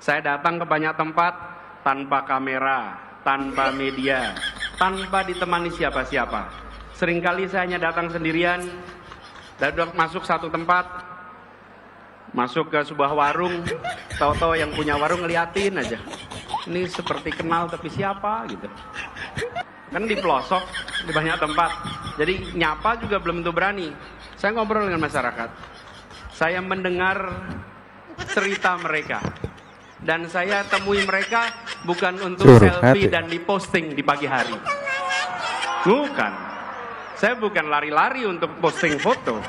Saya datang ke banyak tempat tanpa kamera, tanpa media, tanpa ditemani siapa-siapa. Seringkali saya hanya datang sendirian, dan masuk satu tempat, masuk ke sebuah warung, tahu-tahu yang punya warung ngeliatin aja. Ini seperti kenal tapi siapa gitu. Kan di pelosok, di banyak tempat. Jadi nyapa juga belum tentu berani. Saya ngobrol dengan masyarakat. Saya mendengar cerita mereka. Dan saya temui mereka bukan untuk selfie dan diposting di pagi hari. Bukan. Saya bukan lari-lari untuk posting foto.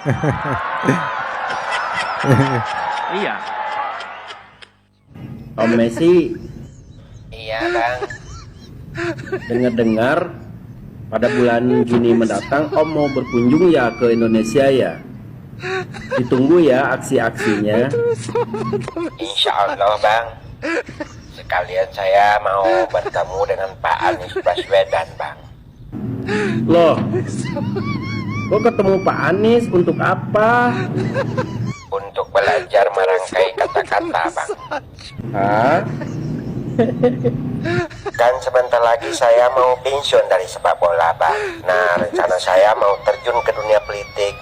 Iya. Om Messi. Iya bang. Dengar-dengar pada bulan Juni mendatang Om mau berkunjung ya ke Indonesia ya. Ditunggu ya aksi-aksinya. Insya Allah bang. Sekalian saya mau bertemu dengan Pak Anies Baswedan bang. Loh, kok ketemu Pak Anies untuk apa? Untuk belajar merangkai kata-kata bang. Hah? Kan sebentar lagi saya mau pensiun dari sepak bola bang. Nah rencana saya mau terjun ke dunia politik.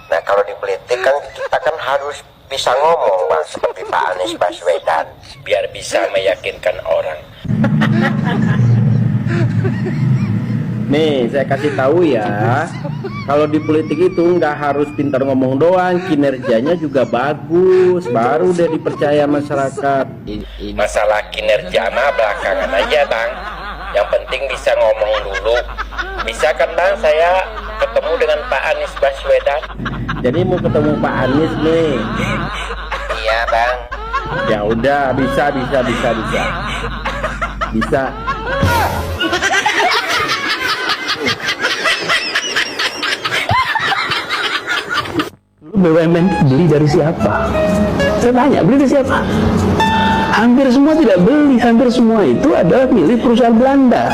Nah kalau di politik kan kita kan harus bisa ngomong bang seperti Pak Anies Baswedan biar bisa meyakinkan orang. Nih saya kasih tahu ya, kalau di politik itu nggak harus pintar ngomong doang, kinerjanya juga bagus, baru deh dipercaya masyarakat. Masalah kinerja mah belakangan aja bang. Yang penting bisa ngomong dulu. Bisa kan bang saya ketemu dengan Pak Anies Baswedan? Jadi mau ketemu Pak Anies nih. Iya bang. Ya udah, bisa. BUMN beli dari siapa? Saya tanya, beli dari siapa? Hampir semua tidak beli, hampir semua itu adalah milik perusahaan Belanda.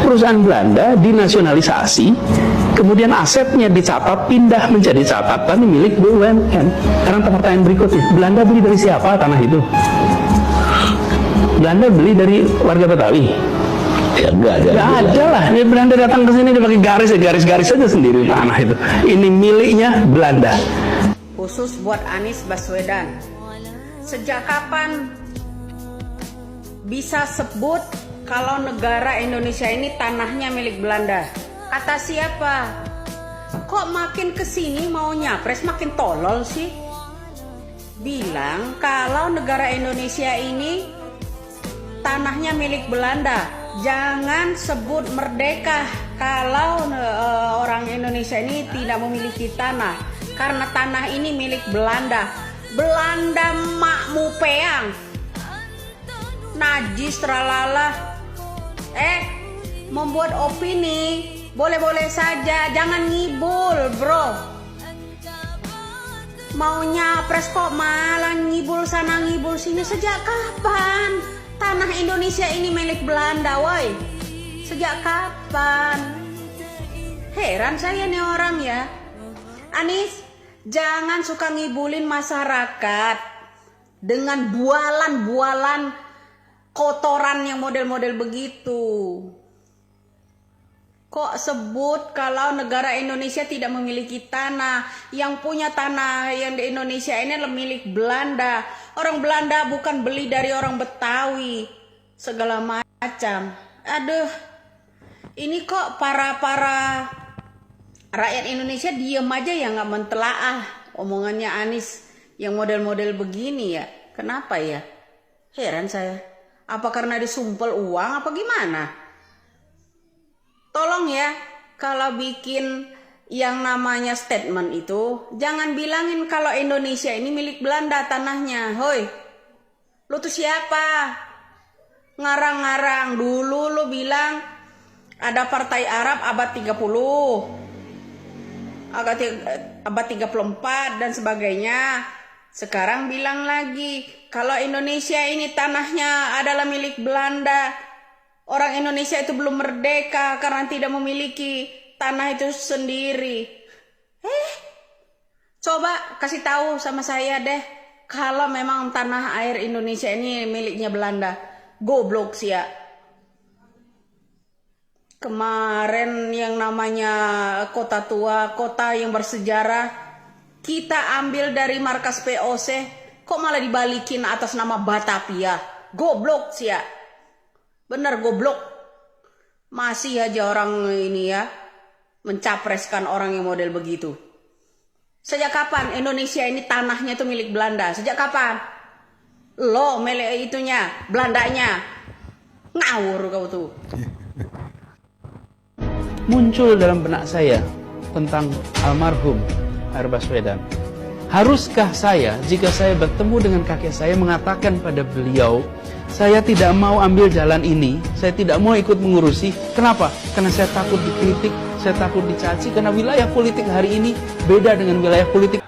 Perusahaan Belanda dinasionalisasi, kemudian asetnya dicatat, pindah menjadi catatan milik BUMN. Sekarang pertanyaan berikutnya, Belanda beli dari siapa tanah itu? Belanda beli dari warga Betawi? Ya enggak ada lah. Dia Belanda datang ke sini dia pakai garis saja sendiri tanah itu. Ini miliknya Belanda. Khusus buat Anies Baswedan. Sejak kapan bisa sebut kalau negara Indonesia ini tanahnya milik Belanda? Kata siapa? Kok makin kesini mau nyapres makin tolol sih? Bilang kalau negara Indonesia ini tanahnya milik Belanda. Jangan sebut merdeka kalau orang Indonesia ini tidak memiliki tanah. Karena tanah ini milik Belanda. Belanda makmu peang. Najis tralala. Membuat opini boleh-boleh saja. Jangan ngibul bro. Mau nyapres kok malah ngibul sana ngibul sini. Sejak kapan tanah Indonesia ini milik Belanda, woi? Sejak kapan? Heran saya nih orang ya. Anies, jangan suka ngibulin masyarakat dengan bualan-bualan kotoran yang model-model begitu. Kok sebut kalau negara Indonesia tidak memiliki tanah? Yang punya tanah yang di Indonesia ini adalah milik Belanda. Orang Belanda bukan beli dari orang Betawi. Segala macam. Aduh. Ini kok para rakyat Indonesia diem aja ya nggak mentelaah omongannya Anies yang model-model begini ya. Kenapa ya? Heran saya. Apa karena disumpel uang apa gimana? Tolong ya, kalau bikin yang namanya statement itu, jangan bilangin kalau Indonesia ini milik Belanda tanahnya. Hoi, lu tuh siapa? Ngarang-ngarang dulu lu bilang ada Partai Arab abad 30, abad 34 dan sebagainya. Sekarang bilang lagi, kalau Indonesia ini tanahnya adalah milik Belanda. Orang Indonesia itu belum merdeka karena tidak memiliki tanah itu sendiri. Coba kasih tahu sama saya deh. Kalau memang tanah air Indonesia ini miliknya Belanda, goblok sih ya. Kemarin yang namanya kota tua, kota yang bersejarah, kita ambil dari markas POC, kok malah dibalikin atas nama Batavia. Goblok sih ya. Bener goblok. Masih aja orang ini ya mencapreskan orang yang model begitu. Sejak kapan Indonesia ini tanahnya itu milik Belanda? Sejak kapan? Lo milik itunya, Belandanya. Ngawur kau tuh. Muncul dalam benak saya tentang almarhum Air Baswedan. Haruskah saya, jika saya bertemu dengan kakek saya, mengatakan pada beliau, saya tidak mau ambil jalan ini, saya tidak mau ikut mengurusi. Kenapa? Karena saya takut dikritik, saya takut dicaci, karena wilayah politik hari ini beda dengan wilayah politik.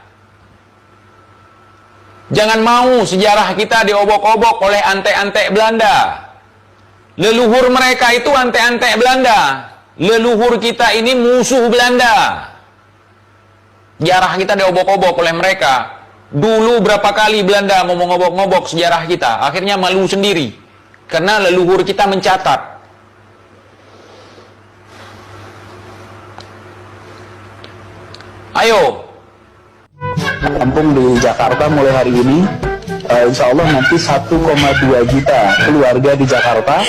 Jangan mau sejarah kita diobok-obok oleh antek-antek Belanda. Leluhur mereka itu antek-antek Belanda. Leluhur kita ini musuh Belanda. Sejarah kita diobok-obok oleh mereka. Dulu berapa kali Belanda mau ngobok-ngobok sejarah kita, akhirnya malu sendiri. Karena leluhur kita mencatat. Ayo. Kampung di Jakarta mulai hari ini, insya Allah nanti 1,2 juta keluarga di Jakarta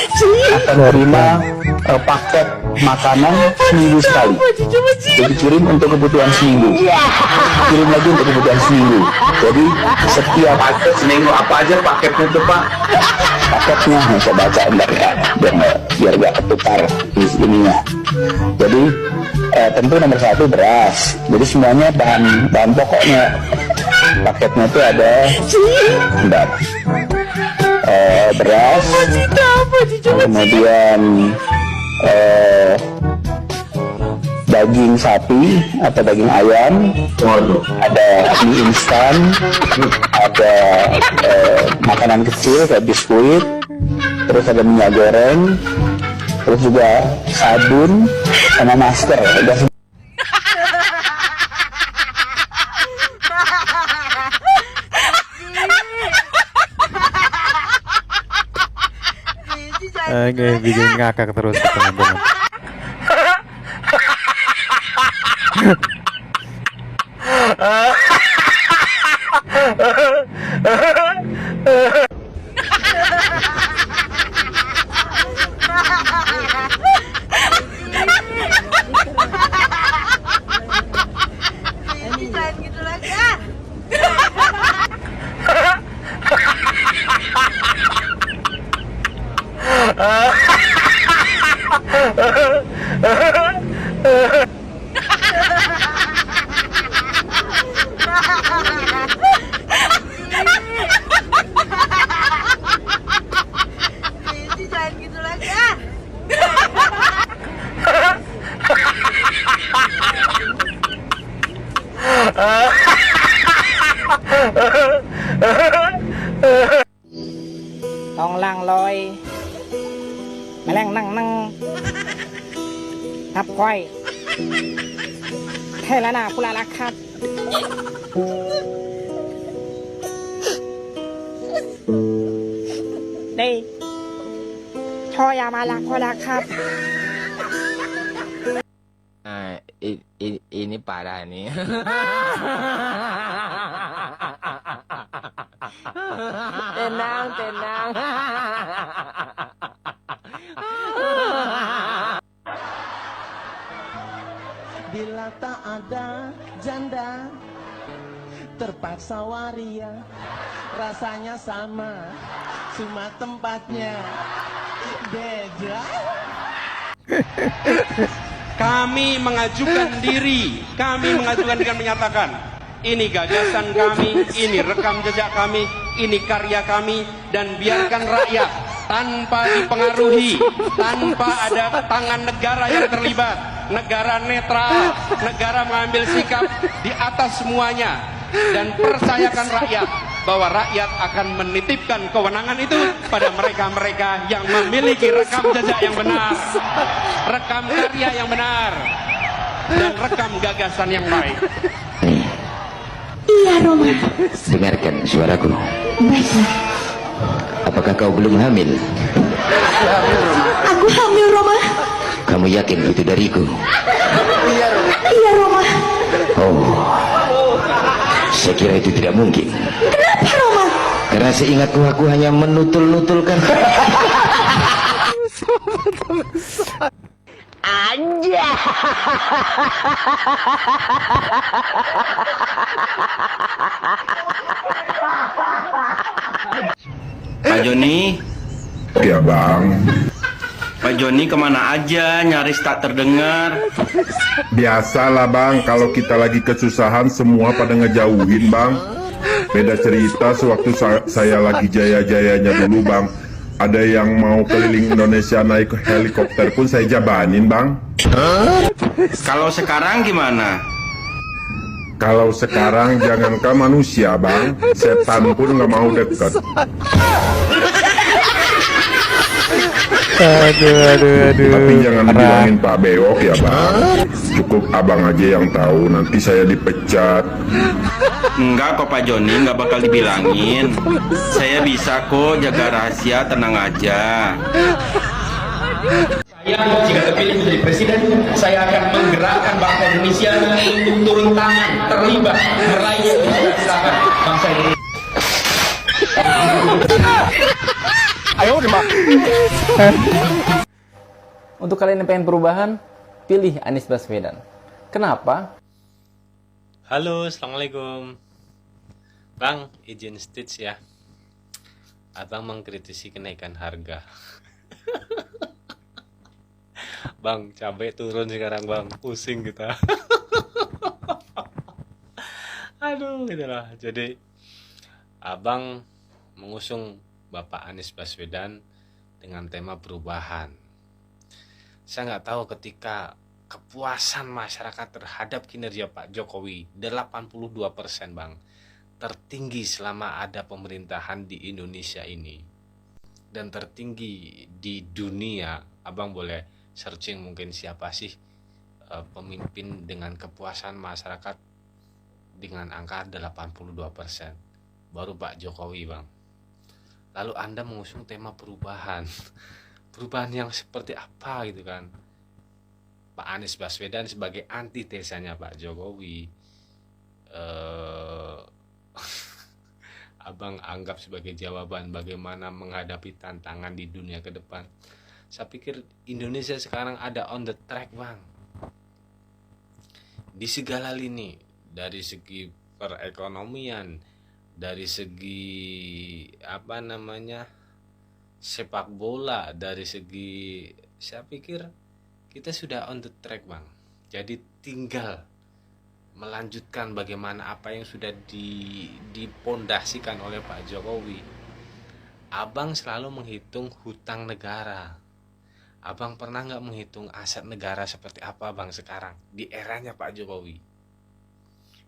akan menerima paket makanan seminggu sekali. Jadi kirim untuk kebutuhan seminggu, kirim lagi untuk kebutuhan seminggu. Jadi setiap paket seminggu apa aja paketnya itu Pak? Paketnya saya baca bentar ya, biar gak ketukar di ininya. Jadi tentu nomor 1 beras. Jadi semuanya bahan pokoknya. Paketnya itu ada bentar, beras, kemudian daging sapi atau daging ayam, ada mie instan, ada makanan kecil kayak biskuit, terus ada minyak goreng, terus juga sabun sama masker. Oke, bikin ngakak terus teman-teman. Jangan gitu lagi ah. Jangan gitu lagi ah. Tong lang loi Meleng nang nang Hap quay Thế là nào pula la khắp Đi Cho ya ma la pula khắp Ini parah nih. Tenang, tenang. Bila tak ada janda terpaksa waria, rasanya sama, cuma tempatnya beda. Kami mengajukan diri, kami mengajukan dengan menyatakan ini gagasan kami, ini rekam jejak kami, ini karya kami, dan biarkan rakyat tanpa dipengaruhi, tanpa ada tangan negara yang terlibat, negara netral, negara mengambil sikap di atas semuanya, dan percayakan rakyat bahwa rakyat akan menitipkan kewenangan itu pada mereka-mereka yang memiliki rekam jejak yang benar, rekam karya yang benar, dan rekam gagasan yang baik. Iya, Roma. Dengarkan suaraku. Baiklah. Apakah kau belum hamil? Aku hamil, Roma. Kamu yakin itu dariku? Iya, Roma. Oh, saya kira itu tidak mungkin. Kenapa, Roma? Karena seingatku aku hanya menutul-nutulkan. Pak Joni. Ya bang, Pak Joni kemana aja, nyaris tak terdengar. biasalah bang, kalau kita lagi kesusahan semua pada ngejauhin bang. Beda cerita sewaktu saya lagi jaya-jayanya dulu bang. Ada yang mau keliling Indonesia naik helikopter pun saya jabanin bang. Kalau sekarang gimana? Kalau sekarang jangankan manusia bang, setan pun nggak mau deket. Aduh. Tapi jangan dibilangin Pak Beok ya bang. Cukup abang aja yang tahu, nanti saya dipecat. Enggak kok Pak Joni, nggak bakal dibilangin. Saya bisa kok jaga rahasia, tenang aja. Saya jika terpilih menjadi presiden, saya akan menggerakkan bangsa Indonesia untuk turun tangan, terlibat, meraih cita-cita bangsa Indonesia. Untuk kalian yang pengen perubahan, pilih Anies Baswedan. Kenapa? Halo, assalamualaikum. Bang, izin stage ya. Abang mengkritisi kenaikan harga. Bang, cabai turun sekarang bang, pusing kita. Aduh, gitulah. Jadi, abang mengusung Bapak Anies Baswedan dengan tema perubahan. Saya nggak tahu ketika kepuasan masyarakat terhadap kinerja Pak Jokowi 82% bang, tertinggi selama ada pemerintahan di Indonesia ini dan tertinggi di dunia. Abang boleh searching mungkin siapa sih pemimpin dengan kepuasan masyarakat dengan angka 82%, baru Pak Jokowi bang. Lalu Anda mengusung tema perubahan. Perubahan yang seperti apa gitu kan? Pak Anies Baswedan sebagai antitesanya Pak Jokowi, abang anggap sebagai jawaban bagaimana menghadapi tantangan di dunia ke depan. Saya pikir Indonesia sekarang ada on the track bang, di segala lini, dari segi perekonomian, dari segi sepak bola, dari segi, saya pikir kita sudah on the track bang. Jadi tinggal melanjutkan bagaimana apa yang sudah dipondasikan oleh Pak Jokowi. Abang selalu menghitung hutang negara. Abang pernah nggak menghitung aset negara seperti apa bang sekarang di eranya Pak Jokowi?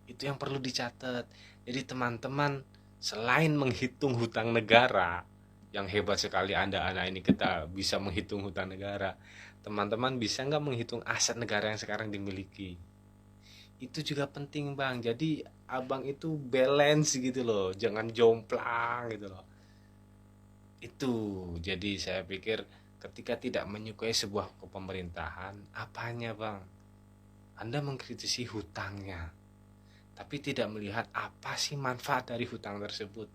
Itu yang perlu dicatat. Jadi teman-teman, selain menghitung hutang negara, yang hebat sekali Anda anak ini, kita bisa menghitung hutang negara. Teman-teman bisa nggak menghitung aset negara yang sekarang dimiliki? Itu juga penting bang. Jadi abang itu balance gitu loh, jangan jomplang gitu loh. Itu jadi saya pikir ketika tidak menyukai sebuah pemerintahan, apanya bang? Anda mengkritisi hutangnya, tapi tidak melihat apa sih manfaat dari hutang tersebut.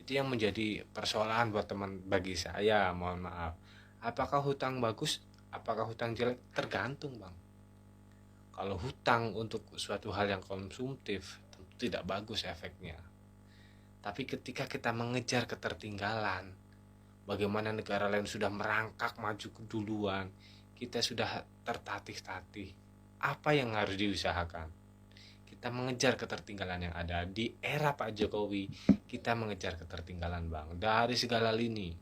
Itu yang menjadi persoalan buat bagi saya, mohon maaf. Apakah hutang bagus, apakah hutang jelek? Tergantung bang. Kalau hutang untuk suatu hal yang konsumtif, tentu tidak bagus efeknya. Tapi ketika kita mengejar ketertinggalan, bagaimana negara lain sudah merangkak maju duluan, kita sudah tertatih-tatih. Apa yang harus diusahakan? Kita mengejar ketertinggalan yang ada. Di era Pak Jokowi, kita mengejar ketertinggalan bang, dari segala lini.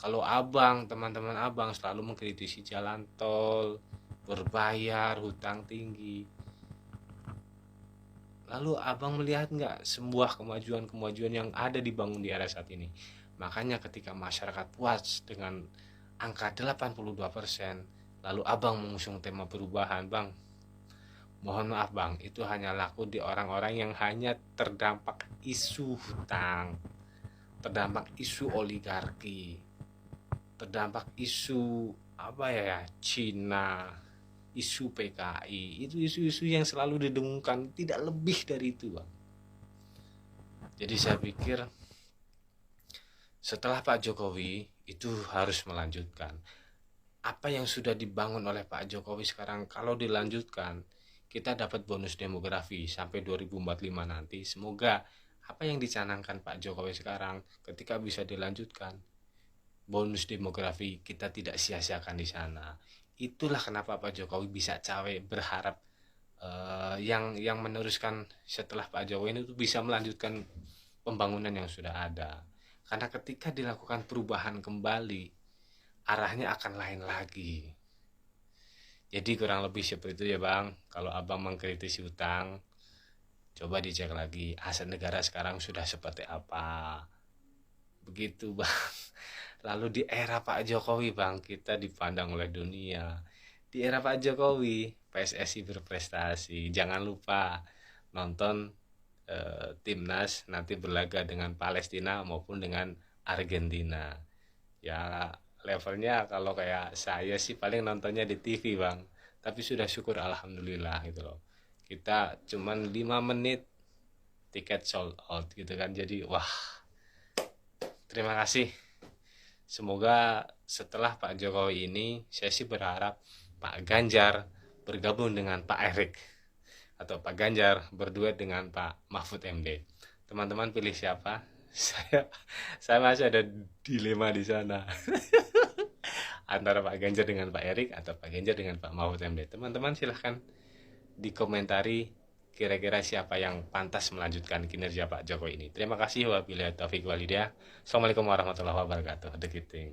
Kalau abang, teman-teman abang selalu mengkritisi jalan tol, berbayar, hutang tinggi, lalu abang melihat nggak sebuah kemajuan-kemajuan yang ada dibangun di era saat ini? Makanya ketika masyarakat puas dengan angka 82%, lalu abang mengusung tema perubahan bang, Mohon maaf Bang, itu hanya laku di orang-orang yang hanya terdampak isu hutang, terdampak isu oligarki, terdampak isu Cina, isu PKI. Itu isu-isu yang selalu didengungkan, tidak lebih dari itu Bang. Jadi saya pikir setelah Pak Jokowi itu harus melanjutkan apa yang sudah dibangun oleh Pak Jokowi sekarang. Kalau dilanjutkan, kita dapat bonus demografi sampai 2045 nanti. Semoga apa yang dicanangkan Pak Jokowi sekarang ketika bisa dilanjutkan, bonus demografi kita tidak sia-siakan di sana. Itulah kenapa Pak Jokowi bisa cawe berharap yang meneruskan setelah Pak Jokowi itu bisa melanjutkan pembangunan yang sudah ada. Karena ketika dilakukan perubahan kembali, arahnya akan lain lagi. Jadi kurang lebih seperti itu ya Bang. Kalau Abang mengkritisi hutang, coba dicek lagi aset negara sekarang sudah seperti apa. Begitu Bang. Lalu di era Pak Jokowi Bang, kita dipandang oleh dunia. Di era Pak Jokowi, PSSI berprestasi. Jangan lupa nonton timnas nanti berlaga dengan Palestina maupun dengan Argentina. Ya levelnya kalau kayak saya sih paling nontonnya di TV Bang. Tapi sudah syukur alhamdulillah gitu loh. Kita cuman 5 menit tiket sold out gitu kan. Jadi wah, terima kasih. Semoga setelah Pak Jokowi ini, saya sih berharap Pak Ganjar bergabung dengan Pak Erik, atau Pak Ganjar berduet dengan Pak Mahfud MD. Teman-teman pilih siapa? Saya masih ada dilema di sana. Antara Pak Ganjar dengan Pak Erik atau Pak Ganjar dengan Pak Mahfud MD. Teman-teman silahkan dikomentari kira-kira siapa yang pantas melanjutkan kinerja Pak Jokowi ini. Terima kasih. Wabillahi taufiq walhidayah. Assalamualaikum warahmatullahi wabarakatuh. The Giting.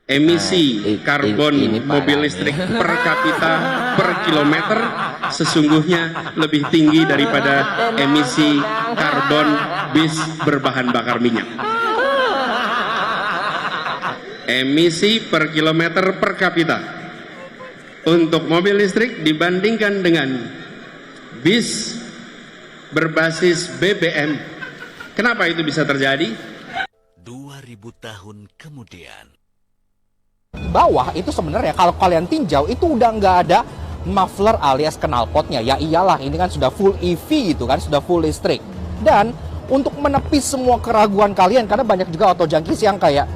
Emisi karbon mobil listrik per kapita per kilometer sesungguhnya lebih tinggi daripada emisi karbon bis berbahan bakar minyak. Emisi per kilometer per kapita untuk mobil listrik dibandingkan dengan bis berbasis BBM. Kenapa itu bisa terjadi? 2000 tahun kemudian. Bawah itu sebenarnya kalau kalian tinjau itu udah nggak ada muffler alias knalpotnya. Ya iyalah, ini kan sudah full EV gitu kan, sudah full listrik. Dan untuk menepis semua keraguan kalian, karena banyak juga auto junkies yang kayak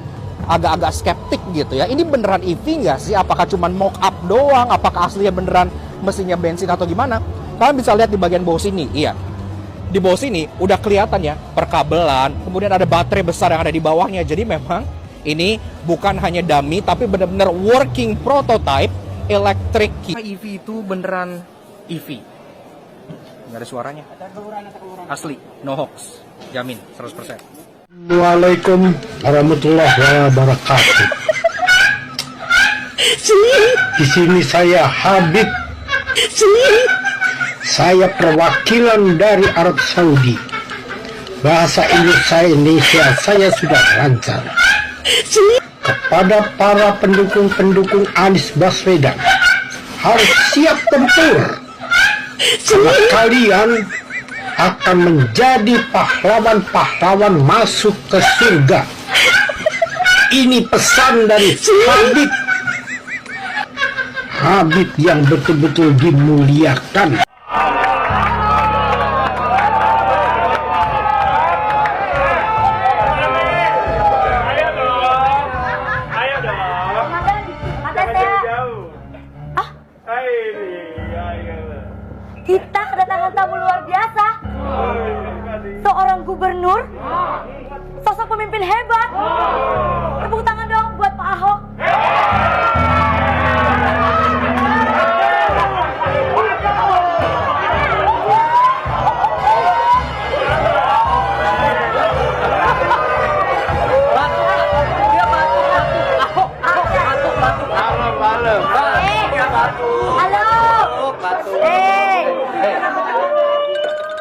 agak-agak skeptik gitu ya. Ini beneran EV nggak sih? Apakah cuma mock up doang? Apakah aslinya beneran mesinnya bensin atau gimana? Kalian bisa lihat di bagian bawah sini. Iya, di bawah sini udah kelihatan ya perkabelan. Kemudian ada baterai besar yang ada di bawahnya. Jadi memang ini bukan hanya dummy, tapi benar-benar working prototype electric. EV itu beneran EV. Nggak ada suaranya. Asli, no hoax. Jamin, 100%. Waalaikumsalam warahmatullahi wabarakatuh. Di sini saya Habib. Saya perwakilan dari Arab Saudi. Bahasa Indonesia saya sudah lancar. Kepada para pendukung Anies Baswedan, harus siap tempur, karena kalian akan menjadi pahlawan-pahlawan masuk ke surga. Ini pesan dari Habib yang betul-betul dimuliakan. Kita kedatangan tamu luar biasa. Seorang gubernur, sosok pemimpin hebat. Tepuk tangan dong buat Pak Ahok.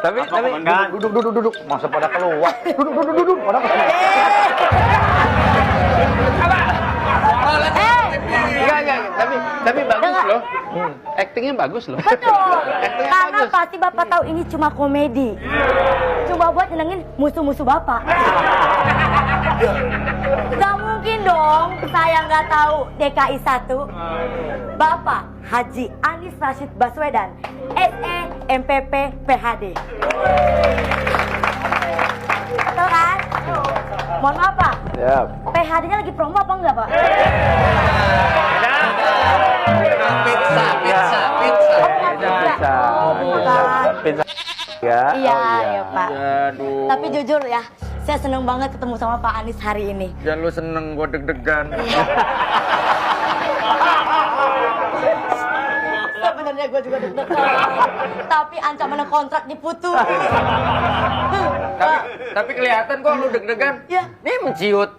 Tapi duduk masa pada keluar. Duduk pada keluar. Enggak, tapi bagus loh. Actingnya bagus loh. Betul. Karena pasti Bapak tahu ini cuma komedi. Cuma buat nyenengin musuh-musuh Bapak. Gak mungkin dong saya nggak tahu DKI 1. Bapak Haji Anies Rashid Baswedan, SE MPP PhD. Betul kan? Mohon maaf Pak. Siap. PhD-nya lagi promo apa enggak Pak? Pizza. Oh bukan. Pizza. Ya. Iya, iya Pak. Aduh. Tapi jujur ya, saya seneng banget ketemu sama Pak Anies hari ini. Jangan lu seneng, gue deg-degan. Sebenarnya gue juga deg-degan. Tapi ancaman kontrak diputus. Tapi kelihatan kok lu deg-degan. Iya. Nih menciut.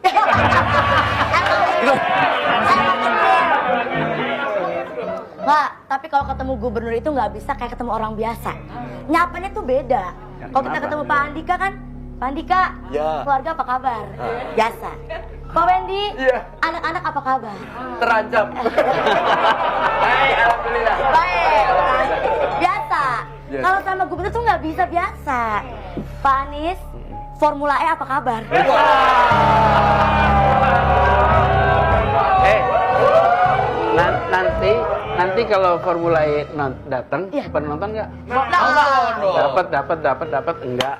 Pak, tapi kalau ketemu gubernur itu nggak bisa kayak ketemu orang biasa. Nyapanya tuh beda. Kalau kita ketemu Pak Andika kan, Pak Andika, keluarga apa kabar? Biasa. Pak Wendy, anak-anak apa kabar? Terancam. Baik, alhamdulillah. Baik. Biasa. Kalau sama gubernur tuh nggak bisa biasa. Pak Anies, Formula E apa kabar? Nanti kalau Formula E datang, penonton nggak? Dapat enggak?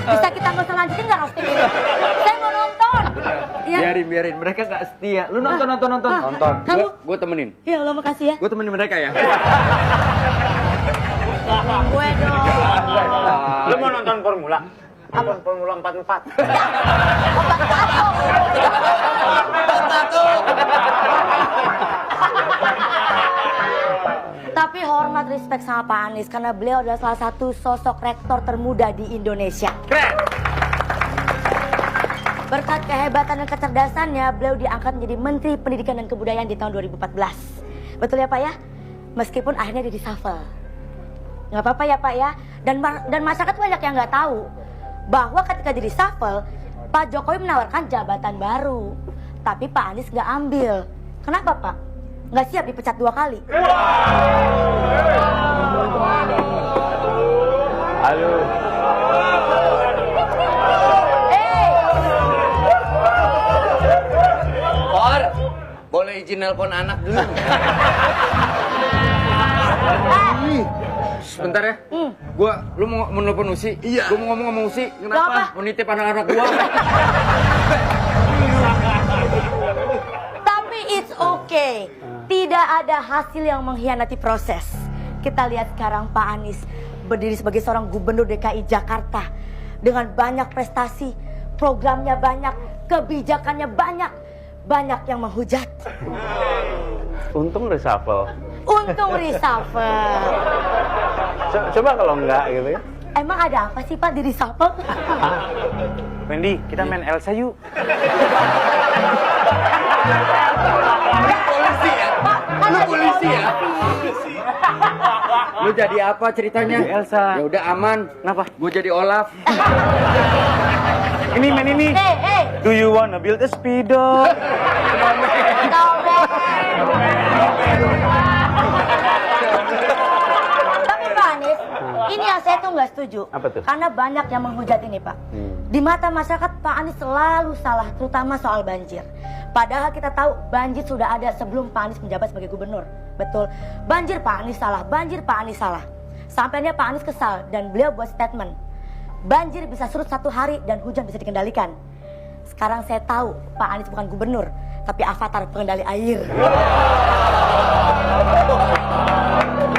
Bisa kita nggak usah lanjutin nggak roasting ini? Saya mau nonton. Ya. Biarin, mereka nggak setia. Lu nonton. Nonton. Kamu? Gue temenin. Ya Allah makasih ya. Gue temenin mereka ya. Gue dong. Lu mau nonton Formula? Apa? Formula 44. Tapi hormat respect sama Pak Anies karena beliau adalah salah satu sosok rektor termuda di Indonesia. Keren. Berkat kehebatan dan kecerdasannya, beliau diangkat menjadi Menteri Pendidikan dan Kebudayaan di tahun 2014. Betul ya Pak ya? Meskipun akhirnya di reshuffle. Nggak apa-apa ya Pak ya. Dan masyarakat banyak yang nggak tahu bahwa ketika di reshuffle, Pak Jokowi menawarkan jabatan baru. Tapi Pak Anies nggak ambil. Kenapa Pak? Nggak siap dipecat 2 kali. Halo. Por, boleh izin nelpon anak dulu. Sebentar ya. Lu mau nelpon Usi? Iya. Gua mau ngomong sama Usi. Kenapa? Mau nitip anak-anak gua. Tapi it's okay. Tidak ada hasil yang mengkhianati proses. Kita lihat sekarang Pak Anies berdiri sebagai seorang gubernur DKI Jakarta dengan banyak prestasi, programnya banyak, kebijakannya banyak, banyak yang menghujat. Untung reshuffle. Untung reshuffle. Coba kalau enggak gitu ya. Emang ada apa sih Pak di reshuffle? Wendy, kita main Elsa yuk. Lu polisi ya? Lu jadi apa ceritanya? Elsa. Ya udah aman. Kenapa? Gue jadi Olaf. Ini main ini. Hey. Do you wanna build a speedo? Tapi Pak Anies, ini yang saya tuh nggak setuju. Apa tuh? Karena banyak yang menghujat ini Pak. Di mata masyarakat Pak Anies selalu salah, terutama soal banjir. Padahal kita tahu banjir sudah ada sebelum Pak Anies menjabat sebagai gubernur. Betul. Banjir Pak Anies salah, banjir Pak Anies salah. Sampainya Pak Anies kesal dan beliau buat statement. Banjir bisa surut 1 hari dan hujan bisa dikendalikan. Sekarang saya tahu Pak Anies bukan gubernur, tapi avatar pengendali air.